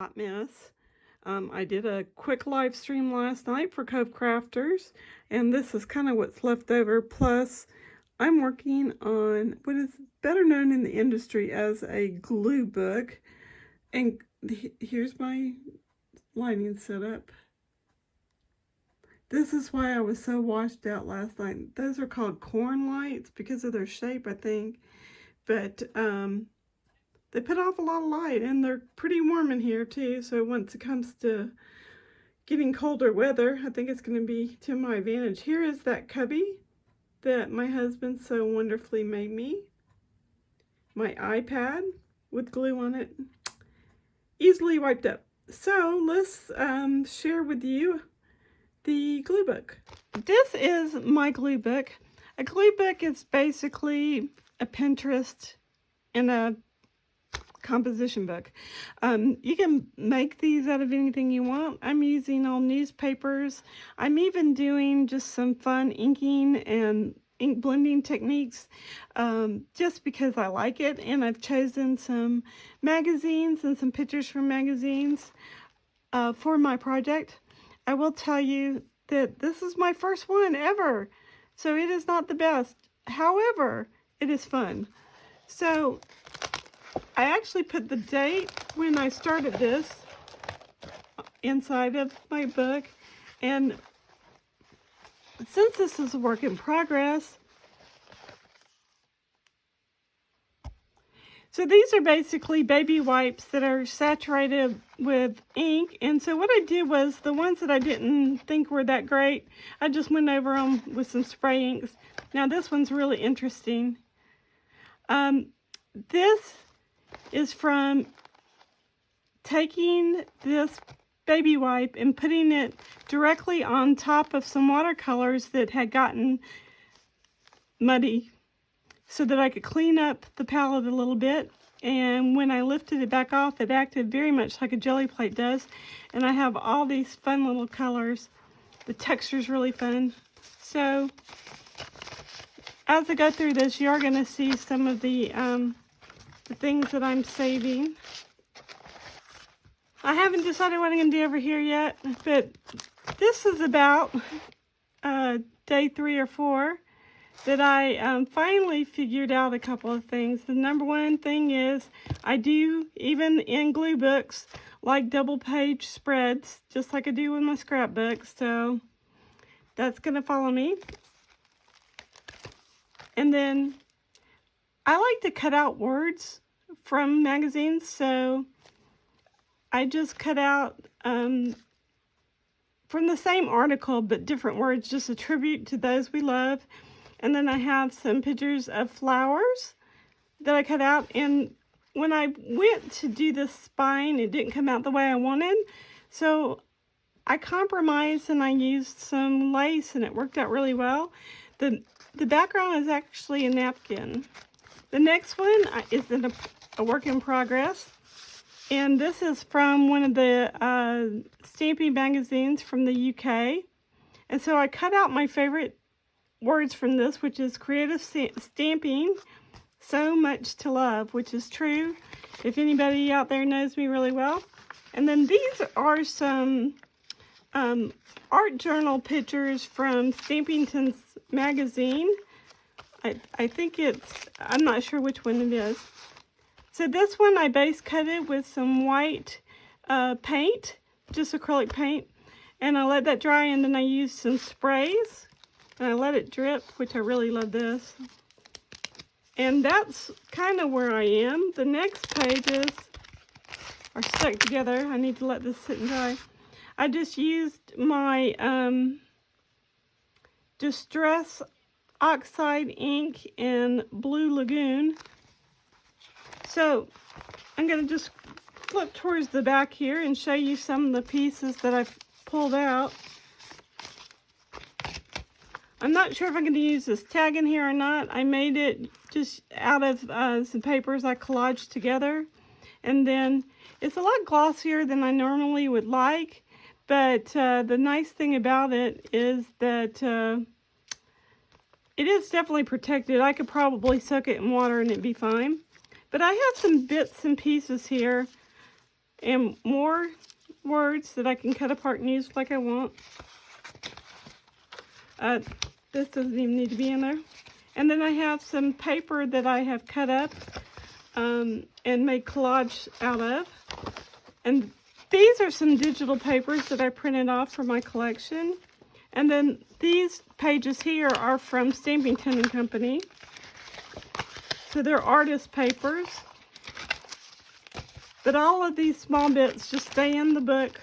Hot mess. I did a quick live stream last night for Cove Crafters, and this is kind of what's left over. Plus, I'm working on what is better known in the industry as a glue book. And here's my lighting setup. This is why I was so washed out last night. Those are called corn lights because of their shape, I think. But they put off a lot of light, and they're pretty warm in here too, so once it comes to getting colder weather, I think it's going to be to my advantage. Here is that cubby that my husband so wonderfully made me. My iPad with glue on it, easily wiped up. So let's share with you the glue book. This is my glue book. A glue book is basically a Pinterest and a composition book. You can make these out of anything you want. I'm using all newspapers. I'm even doing just some fun inking and ink blending techniques just because I like it, and I've chosen some magazines and some pictures from magazines for my project. I will tell you that this is my first one ever, so it is not the best. However, it is fun. So I actually put the date when I started this inside of my book, and since this is a work in progress, so these are basically baby wipes that are saturated with ink. And so what I did was the ones that I didn't think were that great, I just went over them with some spray inks. Now this one's really interesting. This is from taking this baby wipe and putting it directly on top of some watercolors that had gotten muddy so that I could clean up the palette a little bit. And when I lifted it back off, it acted very much like a jelly plate does. And I have all these fun little colors. The texture's really fun. So as I go through this, you are going to see some of the things that I'm saving. I haven't decided what I'm going to do over here yet, but this is about day 3 or 4 that I finally figured out a couple of things. The number one thing is I do, even in glue books, like double page spreads, just like I do with my scrapbooks. So that's going to follow me. And then I like to cut out words from magazines, so I just cut out from the same article but different words, just a tribute to those we love. And then I have some pictures of flowers that I cut out, and when I went to do the spine, it didn't come out the way I wanted, so I compromised and I used some lace, and it worked out really well. The background is actually a napkin. The next one is a work in progress, and this is from one of the stamping magazines from the UK. And so I cut out my favorite words from this, which is creative stamping, so much to love, which is true if anybody out there knows me really well. And then these are some art journal pictures from Stampington's magazine. I think I'm not sure which one it is. So this one I base cut it with some white paint, just acrylic paint, and I let that dry, and then I used some sprays and I let it drip, which I really love this. And that's kind of where I am. The next pages are stuck together. I need to let this sit and dry. I just used my Distress Oxide ink in Blue Lagoon. So I'm going to just flip towards the back here and show you some of the pieces that I've pulled out. I'm not sure if I'm going to use this tag in here or not. I made it just out of some papers I collaged together. And then it's a lot glossier than I normally would like. But the nice thing about it is that it is definitely protected. I could probably soak it in water and it'd be fine. But I have some bits and pieces here and more words that I can cut apart and use like I want. This doesn't even need to be in there. And then I have some paper that I have cut up and made collage out of. And these are some digital papers that I printed off for my collection. And then these pages here are from Stampington and Company. So they're artist papers. But all of these small bits just stay in the book.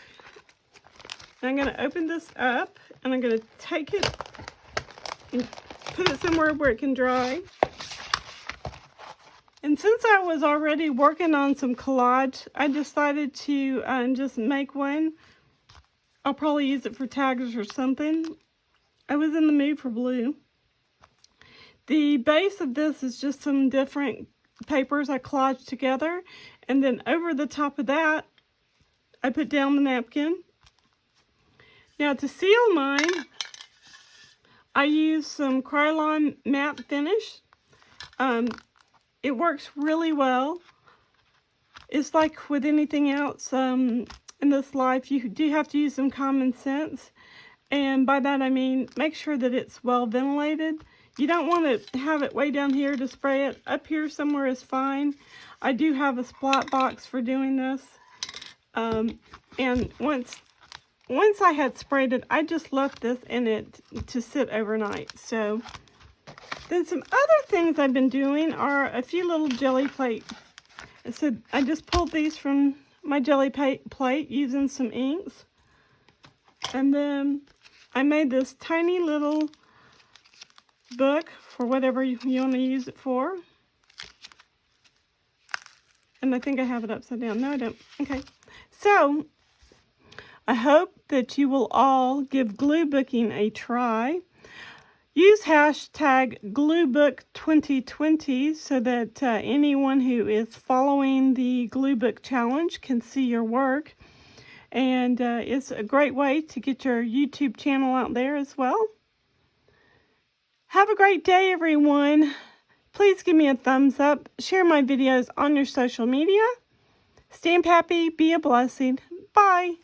And I'm going to open this up and I'm going to take it and put it somewhere where it can dry. And since I was already working on some collage, I decided to just make one. I'll probably use it for tags or something. I was in the mood for blue. The base of this is just some different papers I collaged together. And then over the top of that, I put down the napkin. Now to seal mine, I use some Krylon matte finish. It works really well. It's like with anything else in this life, you do have to use some common sense. And by that I mean, make sure that it's well ventilated. You don't want to have it way down here to spray it. Up here somewhere is fine. I do have a splat box for doing this. And once I had sprayed it, I just left this in it to sit overnight. So then some other things I've been doing are a few little jelly plate. So I just pulled these from my jelly plate using some inks. And then I made this tiny little book for whatever you want to use it for. And I think I have it upside down. No, I don't. Okay. So I hope that you will all give glue booking a try. Use hashtag GlueBook2020 so that anyone who is following the Glue Book Challenge can see your work. And it's a great way to get your YouTube channel out there as well. Have a great day, everyone. Please give me a thumbs up. Share my videos on your social media. Stamp happy. Be a blessing. Bye.